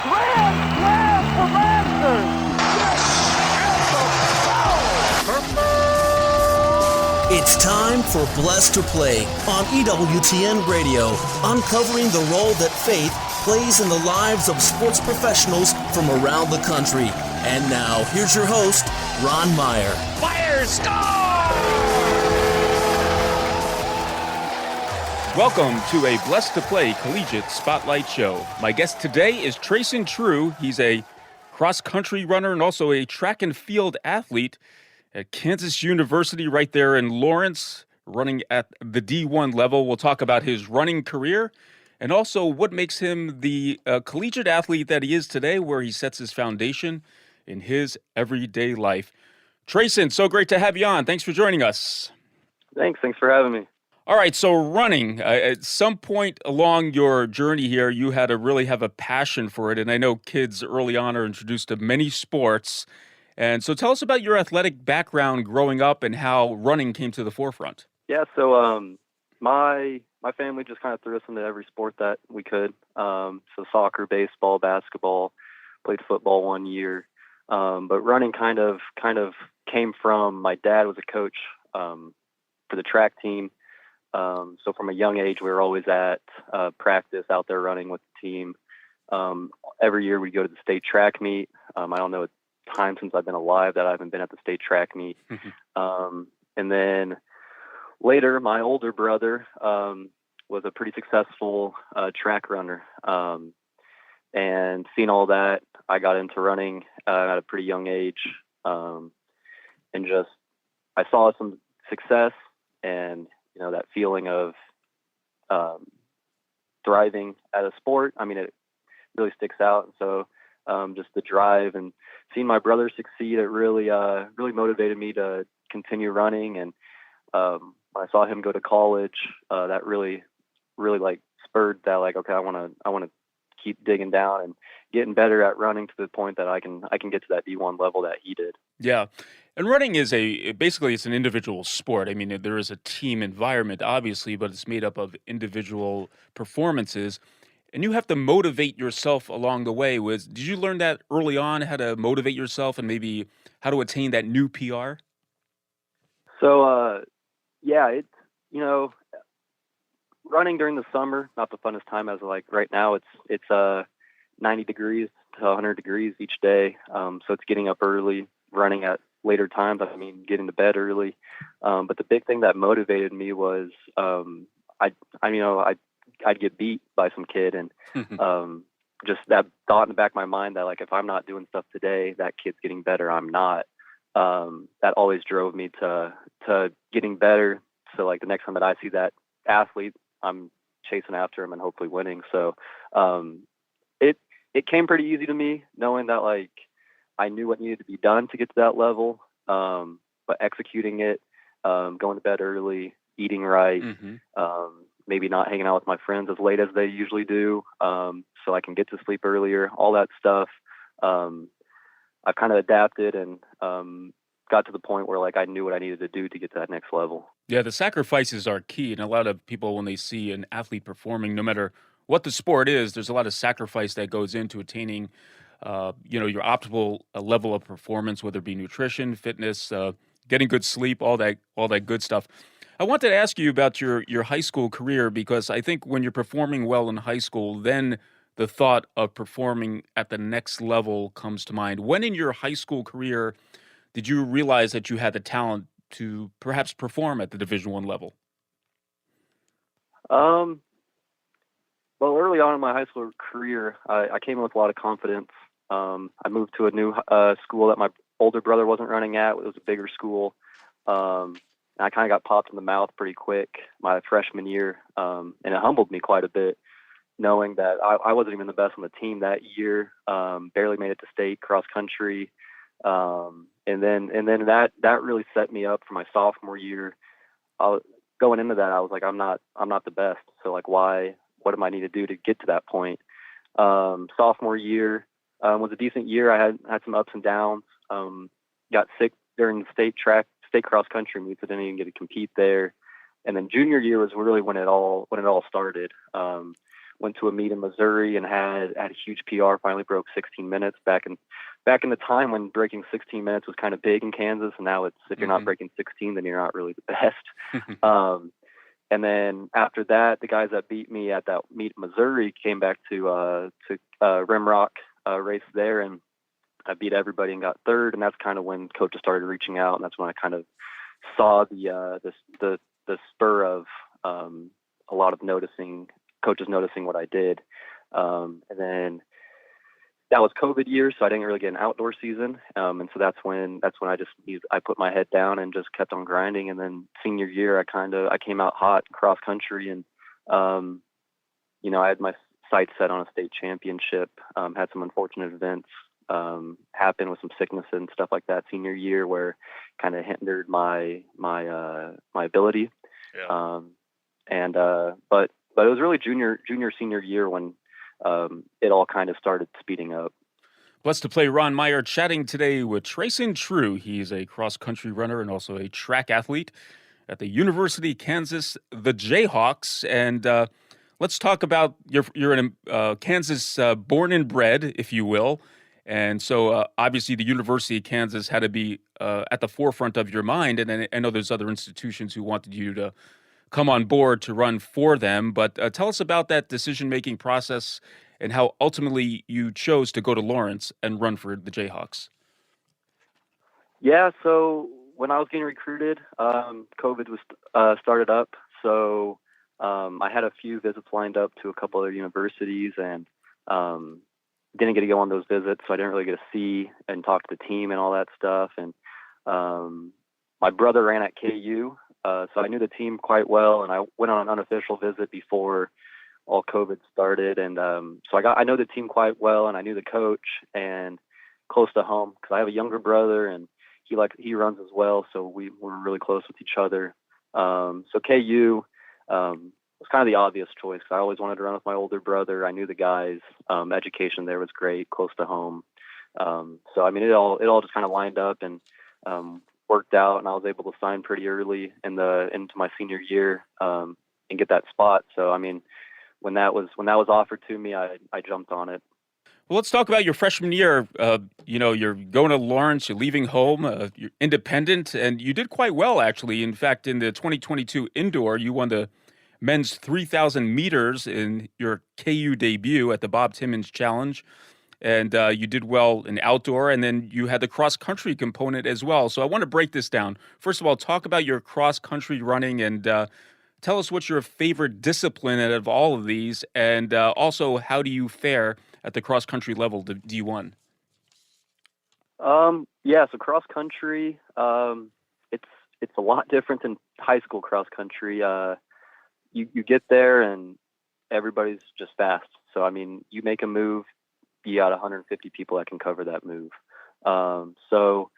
Grand slam for Masters! It's time for Blessed to Play on EWTN Radio, uncovering the role that faith plays in the lives of sports professionals from around the country. And now, here's your host, Ron Meyer. Fire, score! Welcome to a Blessed to Play Collegiate Spotlight Show. My guest today is Treyson True. He's a cross-country runner and also a track and field athlete at Kansas University right there in Lawrence, running at the D1 level. We'll talk about his running career and also what makes him the collegiate athlete that he is today, where he sets his foundation in his everyday life. Treyson, so great to have you on. Thanks for joining us. Thanks for having me. All right, so running, at some point along your journey here, you had to really have a passion for it, and I know kids early on are introduced to many sports. And so tell us about your athletic background growing up and how running came to the forefront. Yeah, so my family just kind of threw us into every sport that we could. So soccer, baseball, basketball, played football 1 year. But running kind of came from my dad was a coach for the track team. So from a young age, we were always at practice out there running with the team. Every year we'd go to the state track meet. I don't know a time since I've been alive that I haven't been at the state track meet. And then later, my older brother was a pretty successful track runner. And seeing all that, I got into running at a pretty young age. And just, I saw some success and, you know, that feeling of thriving at a sport. I mean, it really sticks out. And so just the drive and seeing my brother succeed, it really motivated me to continue running. And when I saw him go to college, that really like spurred that, like, okay, I want to keep digging down and getting better at running to the point that I can get to that D1 level that he did. Yeah. And running is basically it's an individual sport. I mean, there is a team environment, obviously, but it's made up of individual performances. And you have to motivate yourself along the way. Did you learn that early on, how to motivate yourself and maybe how to attain that new PR? So, yeah, it's, you know, running during the summer, not the funnest time as like right now. It's 90 degrees to 100 degrees each day. So it's getting up early, running at later times. I mean, getting to bed early. But the big thing that motivated me was I'd get beat by some kid, and just that thought in the back of my mind that, like, if I'm not doing stuff today, that kid's getting better, I'm not. That always drove me to getting better. So, like, the next time that I see that athlete, I'm chasing after him and hopefully winning. So it came pretty easy to me, knowing that, like, I knew what needed to be done to get to that level, but executing it, going to bed early, eating right, maybe not hanging out with my friends as late as they usually do, so I can get to sleep earlier, all that stuff. I've kind of adapted and got to the point where, like, I knew what I needed to do to get to that next level. Yeah, the sacrifices are key. And a lot of people, when they see an athlete performing, no matter what the sport is, there's a lot of sacrifice that goes into attaining your optimal level of performance, whether it be nutrition, fitness, getting good sleep, all that good stuff. I wanted to ask you about your high school career, because I think when you're performing well in high school, then the thought of performing at the next level comes to mind. When in your high school career did you realize that you had the talent to perhaps perform at the Division I level? Well, early on in my high school career, I came in with a lot of confidence. I moved to a new school that my older brother wasn't running at. It was a bigger school. And I kind of got popped in the mouth pretty quick my freshman year. And it humbled me quite a bit, knowing that I wasn't even the best on the team that year. Barely made it to state cross country. And then that really set me up for my sophomore year. Going into that, I was like, I'm not the best. So, like, what do I need to do to get to that point? Sophomore year was a decent year. I had some ups and downs. Got sick during the state cross country meets. I didn't even get to compete there. And then junior year was really when it all started. went to a meet in Missouri and had a huge PR. Finally broke 16 minutes back in the time when breaking 16 minutes was kind of big in Kansas, and now it's if you're not breaking 16, then you're not really the best. And then after that, the guys that beat me at that meet in Missouri came back to Rimrock race there, and I beat everybody and got third. And that's kind of when coaches started reaching out, and that's when I kind of saw the spur of a lot of coaches noticing what I did. And then that was COVID year, so I didn't really get an outdoor season. And so that's when I put my head down and just kept on grinding. And then senior year, I came out hot cross country, and I had my sights set on a state championship. Had some unfortunate events happen with some sickness and stuff like that senior year, where kind of hindered my ability. Yeah. But it was really junior senior year when it all kind of started speeding up. Blessed to Play Ron Meyer chatting today with Treyson True. He's a cross-country runner and also a track athlete at the University of Kansas, the Jayhawks. And let's talk about you're in Kansas, born and bred, if you will. And so obviously the University of Kansas had to be at the forefront of your mind. And then I know there's other institutions who wanted you to come on board to run for them. But tell us about that decision-making process and how ultimately you chose to go to Lawrence and run for the Jayhawks. Yeah, so when I was getting recruited, COVID was started up. So I had a few visits lined up to a couple other universities, and didn't get to go on those visits, so I didn't really get to see and talk to the team and all that stuff. And my brother ran at KU, so I knew the team quite well, and I went on an unofficial visit before all COVID started. And so I know the team quite well, and I knew the coach, and close to home because I have a younger brother, and he runs as well, so we're really close with each other. So KU was kind of the obvious choice because I always wanted to run with my older brother. I knew the guys. Education there was great, close to home. So I mean, it all just kind of lined up and worked out, and I was able to sign pretty early into my senior year and get that spot. So I mean, when that was offered to me, I jumped on it. Well, let's talk about your freshman year. You're going to Lawrence, you're leaving home, you're independent, and you did quite well, actually. In fact, in the 2022 indoor, you won the men's 3,000 meters in your KU debut at the Bob Timmons Challenge. And you did well in outdoor, and then you had the cross-country component as well. So I want to break this down. First of all, talk about your cross-country running, and tell us what's your favorite discipline out of all of these, and also how do you fare at the cross-country level, the D1? Yeah, so cross-country, it's a lot different than high school cross-country. You get there, and everybody's just fast. So, I mean, you make a move, you got 150 people that can cover that move. So,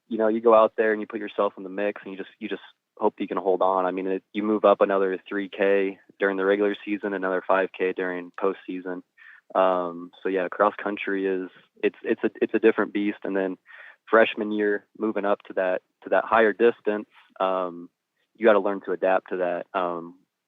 you go out there and you put yourself in the mix, and you just hope you can hold on. I mean, you move up another 3K during the regular season, another 5K during postseason. So yeah, cross country it's a different beast. And then freshman year, moving up to that higher distance, you got to learn to adapt to that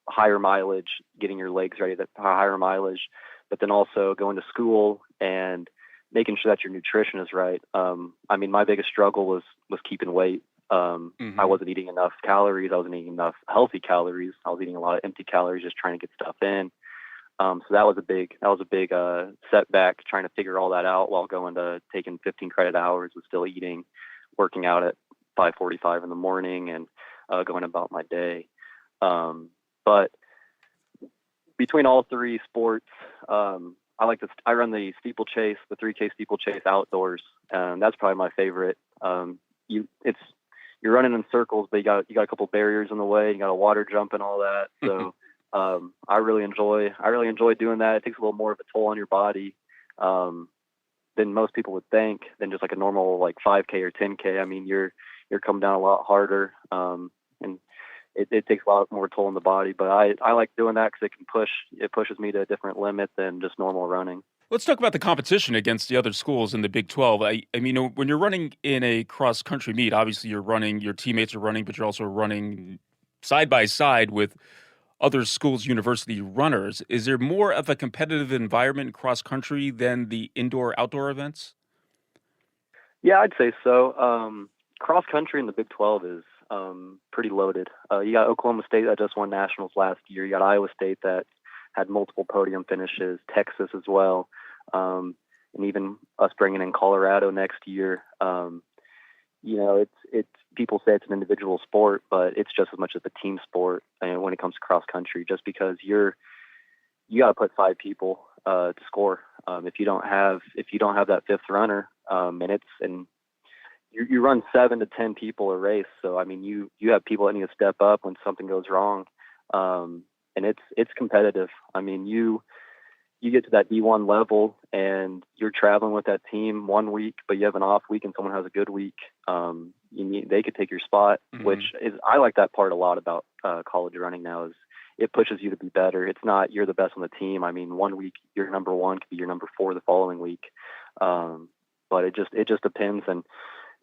higher mileage, getting your legs ready to higher mileage, but then also going to school and making sure that your nutrition is right. I mean, my biggest struggle was keeping weight. I wasn't eating enough calories. I wasn't eating enough healthy calories. I was eating a lot of empty calories, just trying to get stuff in. So that was a big setback, trying to figure all that out while taking 15 credit hours with still eating, working out at 5:45 in the morning, and going about my day. But between all three sports, I run the steeplechase, the 3K steeplechase outdoors, and that's probably my favorite. You're running in circles, but you got a couple barriers in the way. You got a water jump and all that. So I really enjoy doing that. It takes a little more of a toll on your body than most people would think, than just like a normal like 5K or 10K. I mean, you're coming down a lot harder, and it takes a lot more toll on the body. But I like doing that because it pushes me to a different limit than just normal running. Let's talk about the competition against the other schools in the Big 12. I mean, when you're running in a cross-country meet, obviously your teammates are running, but you're also running side by side with other schools' university runners. Is there more of a competitive environment in cross country than the indoor-outdoor events? Yeah, I'd say so. Cross country in the Big 12 is pretty loaded. You got Oklahoma State that just won nationals last year. You got Iowa State that had multiple podium finishes, Texas as well, and even us bringing in Colorado next year. It's people say it's an individual sport, but it's just as much as a team sport when it comes to cross country. Just because you got to put 5 people to score. If you don't have that fifth runner, and you run 7 to 10 people a race. So I mean, you have people that need to step up when something goes wrong, and it's competitive. I mean, you get to that D1 level and you're traveling with that team one week, but you have an off week and someone has a good week. They could take your spot, which is, I like that part a lot about college running now, is it pushes you to be better. It's not you're the best on the team. I mean, one week you're number 1 could be your number 4 the following week. But it just depends. And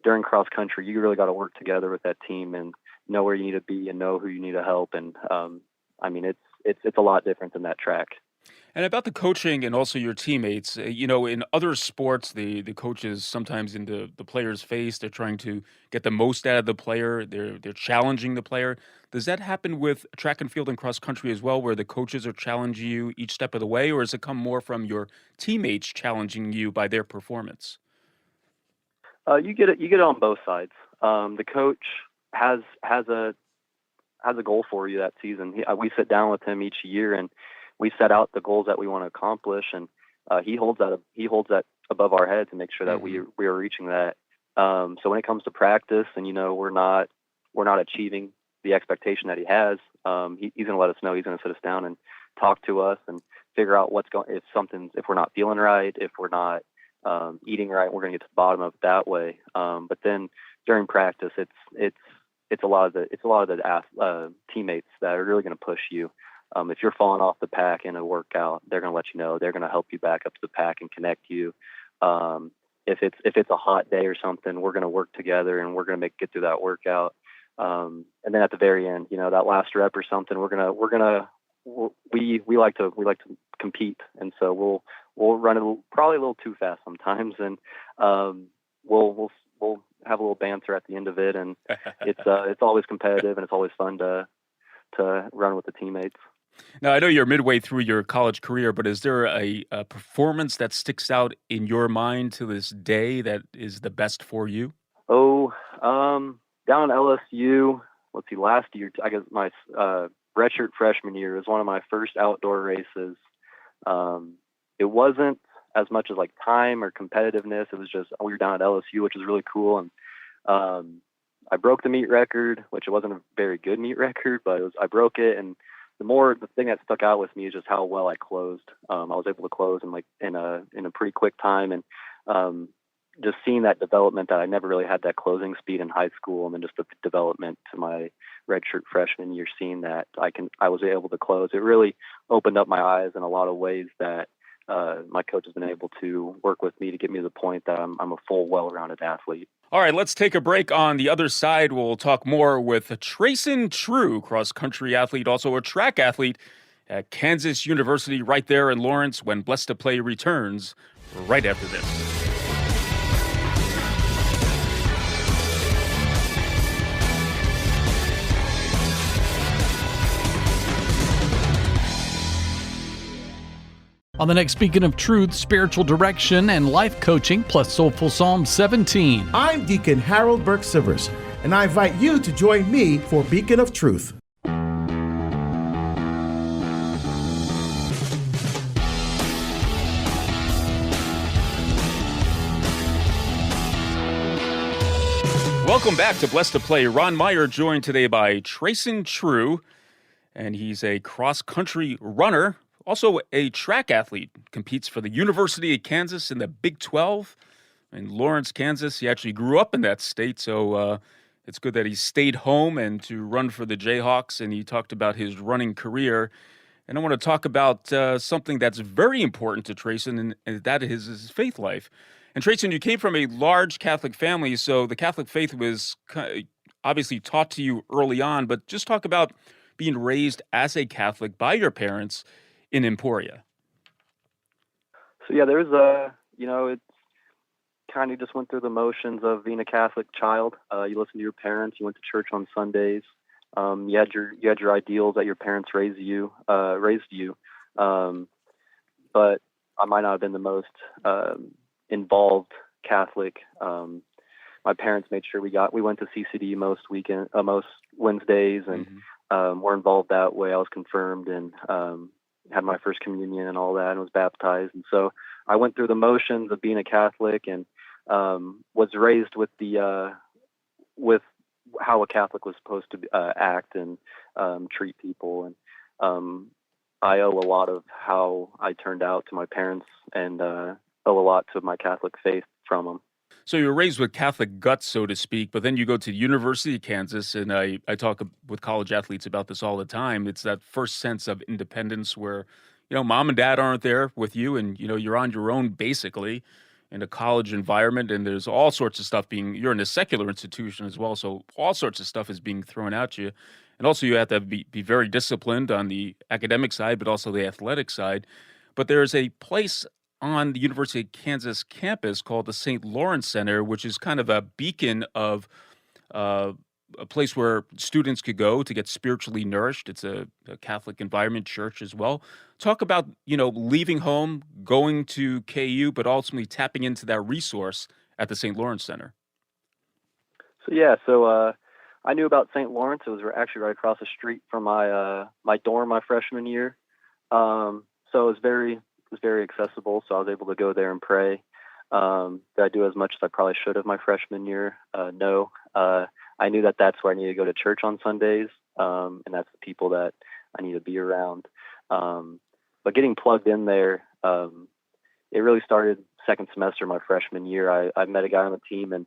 during cross country, you really got to work together with that team and know where you need to be and know who you need to help. And I mean, it's a lot different than that track. And about the coaching and also your teammates, in other sports, the coaches sometimes in the player's face, they're trying to get the most out of the player. They're challenging the player. Does that happen with track and field and cross country as well, where the coaches are challenging you each step of the way, or does it come more from your teammates challenging you by their performance? You get it on both sides. The coach has a goal for you that season. We sit down with him each year and we set out the goals that we want to accomplish, and he holds that above our heads to make sure that we are reaching that. So when it comes to practice, and we're not achieving the expectation that he has, he's going to let us know. He's going to sit us down and talk to us and figure out if we're not feeling right, if we're not eating right, we're going to get to the bottom of it that way. But then during practice, it's a lot of the teammates that are really going to push you. If you're falling off the pack in a workout, they're going to let you know. They're going to help you back up to the pack and connect you. If it's a hot day or something, we're going to work together and we're going to get through that workout. And then at the very end, that last rep or something, we like to compete, and so we'll run probably a little too fast sometimes, and we'll have a little banter at the end of it, and it's always competitive and it's always fun to run with the teammates. Now, I know you're midway through your college career, but is there a performance that sticks out in your mind to this day that is the best for you? Down at LSU, let's see, last year, I guess my redshirt freshman year was one of my first outdoor races. It wasn't as much as like time or competitiveness. It was just, we were down at LSU, which was really cool. And I broke the meet record, which it wasn't a very good meet record, but I broke it. And the thing that stuck out with me is just how well I closed. I was able to close in a pretty quick time, and just seeing that development that I never really had that closing speed in high school, and then just the development to my redshirt freshman year, seeing that I was able to close. It really opened up my eyes in a lot of ways that my coach has been able to work with me to get me to the point that I'm a full, well-rounded athlete. All right, let's take a break. On the other side, we'll talk more with Treyson True, cross-country athlete, also a track athlete at Kansas University right there in Lawrence, when Blessed to Play returns right after this. On the next Beacon of Truth, spiritual direction and life coaching, plus Soulful Psalm 17. I'm Deacon Harold Burke-Sivers, and I invite you to join me for Beacon of Truth. Welcome back to Blessed to Play. Ron Meyer joined today by Treyson True, and he's a cross-country runner. Also a track athlete, competes for the University of Kansas in the Big 12 in Lawrence, Kansas. He actually grew up in that state, so it's good that he stayed home and to run for the Jayhawks, and he talked about his running career. And I want to talk about something that's very important to Treyson, and that is his faith life. And Treyson, you came from a large Catholic family, so the Catholic faith was obviously taught to you early on, but just talk about being raised as a Catholic by your parents in Emporia? So yeah, there's it kind of just went through the motions of being a Catholic child. You listen to your parents. You went to church on Sundays. You had your ideals that your parents raised you. But I might not have been the most involved Catholic. My parents made sure we went to CCD most Wednesdays, and were involved that way. I was confirmed and had my first communion and all that, and was baptized. And so I went through the motions of being a Catholic, and was raised with with how a Catholic was supposed to act and treat people. And I owe a lot of how I turned out to my parents, and owe a lot to my Catholic faith from them. So you were raised with Catholic guts, so to speak, but then you go to the University of Kansas, and I talk with college athletes about this all the time. It's that first sense of independence where, mom and dad aren't there with you, and, you're on your own basically in a college environment, and there's all sorts of stuff you're in a secular institution as well, so all sorts of stuff is being thrown at you. And also you have to be very disciplined on the academic side, but also the athletic side. But there's a place on the University of Kansas campus called the St. Lawrence Center, which is kind of a beacon of uh, a place where students could go to get spiritually nourished. It's a Catholic environment, church as well. Talk about, leaving home, going to KU, but ultimately tapping into that resource at the St. Lawrence Center. So I knew about St. Lawrence. It was actually right across the street from my dorm my freshman year. So it was very accessible. So I was able to go there and pray. Did I do as much as I probably should have my freshman year? No. I knew that that's where I needed to go to church on Sundays, and that's the people that I need to be around. But getting plugged in there, it really started second semester my freshman year. I met a guy on the team, and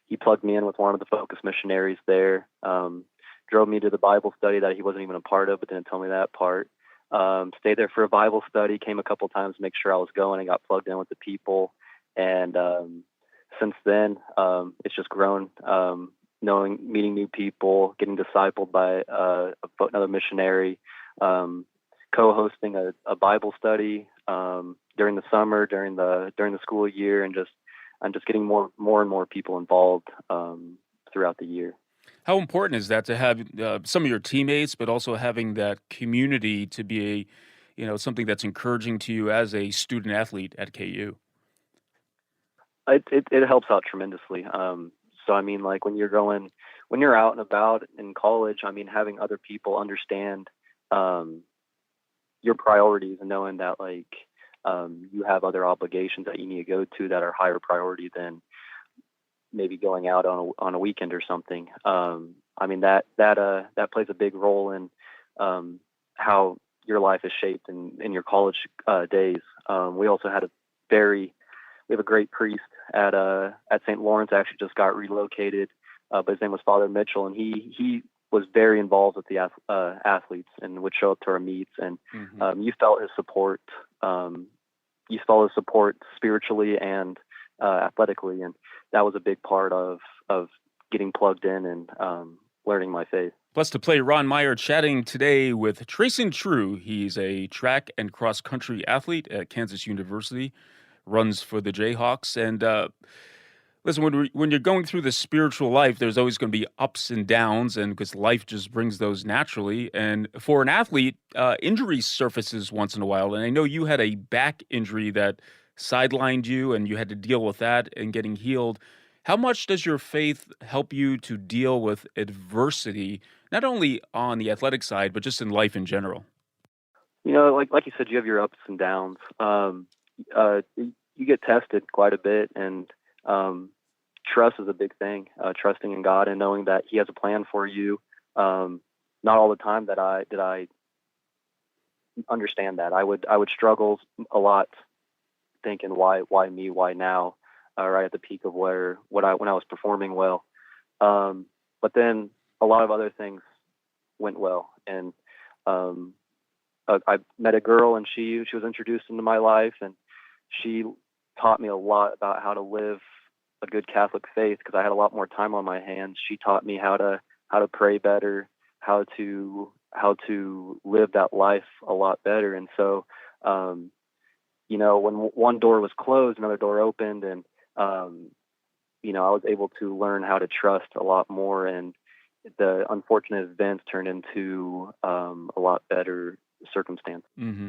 he plugged me in with one of the focus missionaries there. Drove me to the Bible study that he wasn't even a part of, but didn't tell me that part. Stayed there for a Bible study, came a couple times to make sure I was going, and got plugged in with the people. And since then, it's just grown, meeting new people, getting discipled by another missionary, co-hosting a Bible study during the summer, during the school year, and I'm just getting more and more people involved throughout the year. How important is that to have some of your teammates, but also having that community to be something that's encouraging to you as a student athlete at KU? It helps out tremendously. So I mean, like when you're out and about in college, I mean, having other people understand your priorities, and knowing that you have other obligations that you need to go to that are higher priority than maybe going out on a weekend or something. I mean, that plays a big role in how your life is shaped in your college days. We also had we have a great priest at St. Lawrence. Actually just got relocated, but his name was Father Mitchell, and he was very involved with the athletes and would show up to our meets, and you felt his support. You felt his support spiritually and athletically, and that was a big part of getting plugged in and learning my faith. Blessed to play Ron Meyer chatting today with Treyson True. He's a track and cross country athlete at Kansas University, runs for the Jayhawks. And listen, when you're going through the spiritual life, there's always going to be ups and downs, and because life just brings those naturally. And for an athlete, injury surfaces once in a while. And I know you had a back injury that sidelined you, and you had to deal with that and getting healed. How much does your faith help you to deal with adversity, not only on the athletic side, but just in life in general? Like you said, you have your ups and downs. You get tested quite a bit, and trust is a big thing. Trusting in God and knowing that He has a plan for you. Not all the time did I understand that. I would struggle a lot, thinking why me, why now, right at the peak of when I was performing well. But then a lot of other things went well, and I met a girl, and she was introduced into my life, and she taught me a lot about how to live a good Catholic faith, because I had a lot more time on my hands. She taught me how to pray better, how to to live that life a lot better. And so, when one door was closed, another door opened, and I was able to learn how to trust a lot more, and the unfortunate events turned into a lot better circumstances. Hmm.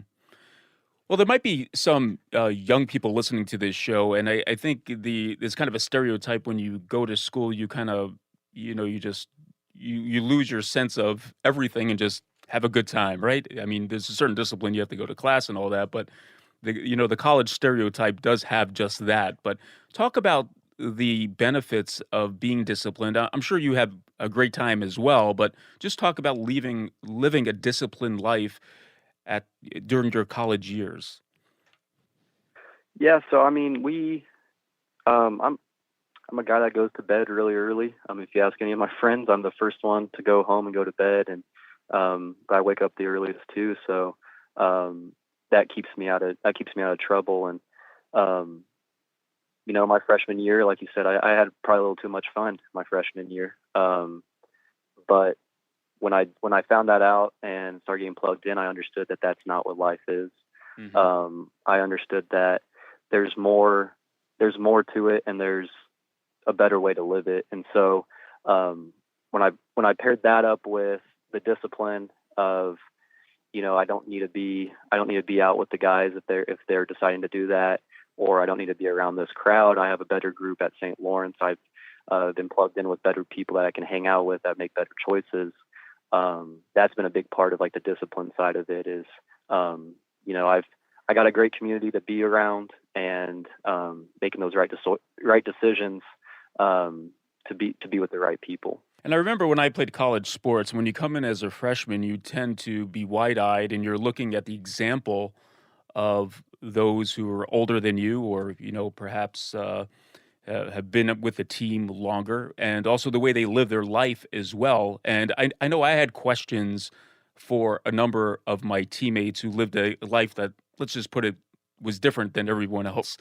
Well, there might be some young people listening to this show, and I think there's kind of a stereotype when you go to school, you kind of, you just you lose your sense of everything and just have a good time, right? I mean, there's a certain discipline you have to go to class and all that, but the college stereotype does have just that. But talk about the benefits of being disciplined. I'm sure you have a great time as well, but just talk about living a disciplined life at during your college years. Yeah, so I mean, I'm a guy that goes to bed really early. If you ask any of my friends, I'm the first one to go home and go to bed, and I wake up the earliest too. So that keeps me out of trouble. And my freshman year, like you said, I had probably a little too much fun my freshman year. But when I found that out and started getting plugged in, I understood that that's not what life is. Hmm. I understood that there's more to it, and there's a better way to live it. And so when I paired that up with the discipline of, I don't need to be out with the guys if they're deciding to do that, or I don't need to be around this crowd. I have a better group at St. Lawrence. I've been plugged in with better people that I can hang out with that make better choices. That's been a big part of like the discipline side of it is, I got a great community to be around, and making those right decisions to be with the right people. And I remember when I played college sports, when you come in as a freshman, you tend to be wide-eyed and you're looking at the example of those who are older than you or, perhaps have been with the team longer, and also the way they live their life as well. And I know I had questions for a number of my teammates who lived a life that, let's just put it, was different than everyone else.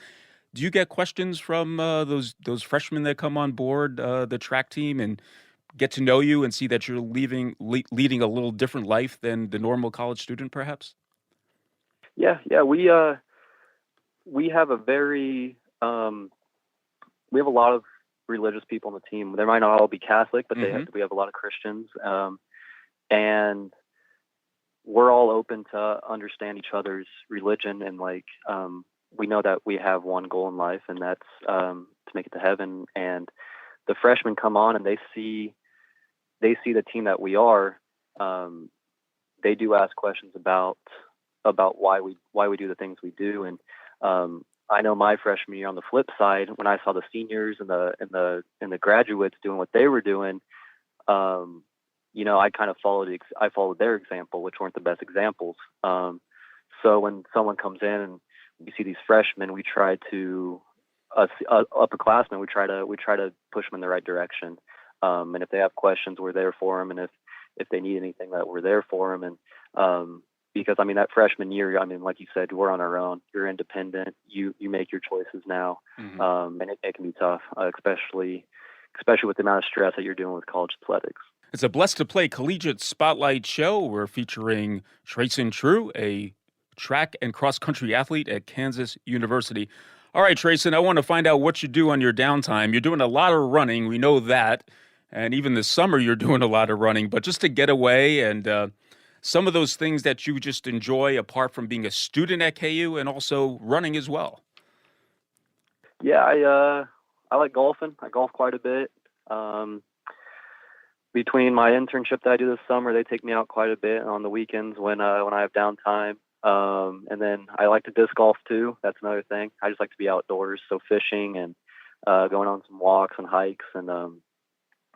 Do you get questions from those freshmen that come on board the track team and get to know you and see that you're leading a little different life than the normal college student, perhaps? Yeah, we have a very we have a lot of religious people on the team. They might not all be Catholic, but Hmm. we have a lot of Christians, and we're all open to understand each other's religion, and we know that we have one goal in life, and that's to make it to heaven. And the freshmen come on and they see the team that we are. They do ask questions about why we do the things we do. And I know my freshman year, on the flip side, when I saw the seniors and the graduates doing what they were doing, I kind of followed their example, which weren't the best examples. So when someone comes in and we see these freshmen, we try to upperclassmen, we try to push them in the right direction. And if they have questions, we're there for them. And if they need anything, that we're there for them. And because that freshman year, like you said, we're on our own. You're independent. You make your choices now. Hmm. And it can be tough, especially with the amount of stress that you're dealing with college athletics. It's a Blessed to Play Collegiate Spotlight show. We're featuring Treyson True, a track and cross-country athlete at Kansas University. All right, Treyson, I want to find out what you do on your downtime. You're doing a lot of running. We know that. And even this summer, you're doing a lot of running. But just to get away and some of those things that you just enjoy apart from being a student at KU and also running as well. Yeah, I like golfing. I golf quite a bit. Between my internship that I do this summer, they take me out quite a bit on the weekends when I have downtime. And then I like to disc golf too. That's another thing. I just like to be outdoors, so fishing and going on some walks and hikes, and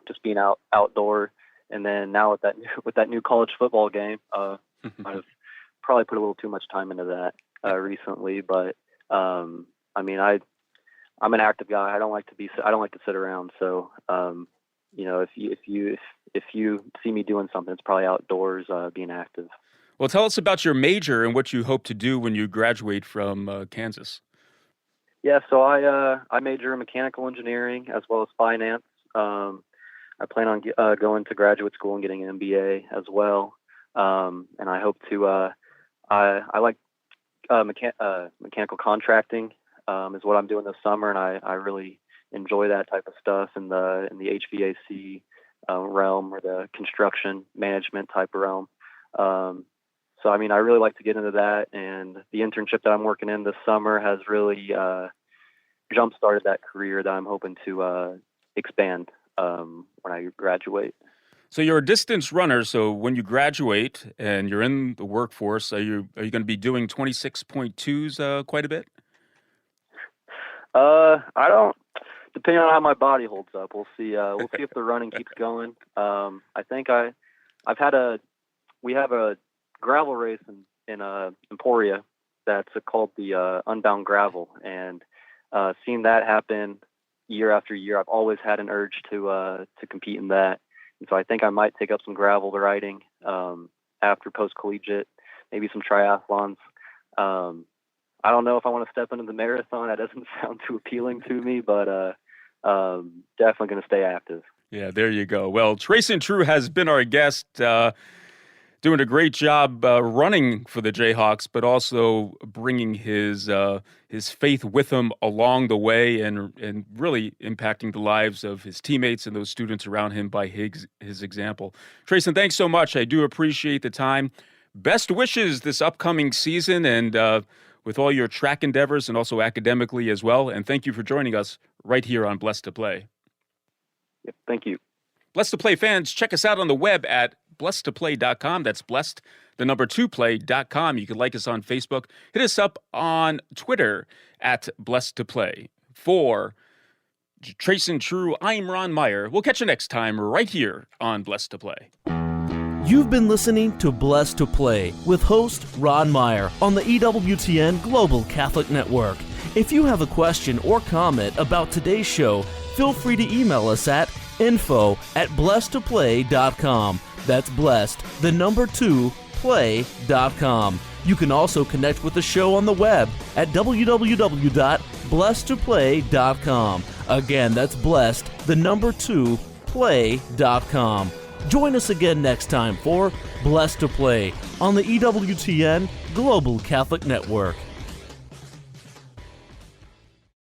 just being outdoor. And then now with that new college football game, I've probably put a little too much time into that recently. But I'm an active guy. I don't like to sit around. So if you see me doing something, it's probably outdoors, being active. Well, tell us about your major and what you hope to do when you graduate from Kansas. Yeah, so I major in mechanical engineering as well as finance. I plan on going to graduate school and getting an MBA as well. And I hope to. I like mechanical contracting is what I'm doing this summer, and I really enjoy that type of stuff in the HVAC realm, or the construction management type of realm. So I mean, I really like to get into that, and the internship that I'm working in this summer has really jump-started that career that I'm hoping to expand when I graduate. So you're a distance runner. So when you graduate and you're in the workforce, are you going to be doing 26.2s quite a bit? I don't. Depending on how my body holds up, we'll see. We'll see if the running keeps going. I think we have a gravel race in Emporia that's called the Unbound Gravel, and seeing that happen year after year, I've always had an urge to compete in that. And so I think I might take up some gravel riding after post-collegiate, maybe some triathlons. I don't know if I want to step into the marathon. That doesn't sound too appealing to me, but definitely going to stay active. Yeah, there you go. Well, Treyson True has been our guest, doing a great job running for the Jayhawks, but also bringing his faith with him along the way, and really impacting the lives of his teammates and those students around him by his example. Treyson, thanks so much. I do appreciate the time. Best wishes this upcoming season, and with all your track endeavors, and also academically as well. And thank you for joining us right here on Blessed to Play. Yep, thank you. Blessed to Play fans, check us out on the web at blessedtoplay.com. That's blessed, the number 2play.com. You can like us on Facebook. Hit us up on Twitter at Blessed to Play. For Treyson True, I'm Ron Meyer. We'll catch you next time right here on Blessed to Play. You've been listening to Blessed to Play with host Ron Meyer on the EWTN Global Catholic Network. If you have a question or comment about today's show, feel free to email us at info@blessedtoplay.com. That's blessed, the number 2, play.com. You can also connect with the show on the web at www.blessedtoplay.com. Again, that's blessed, the number 2, play.com. Join us again next time for Blessed to Play on the EWTN Global Catholic Network.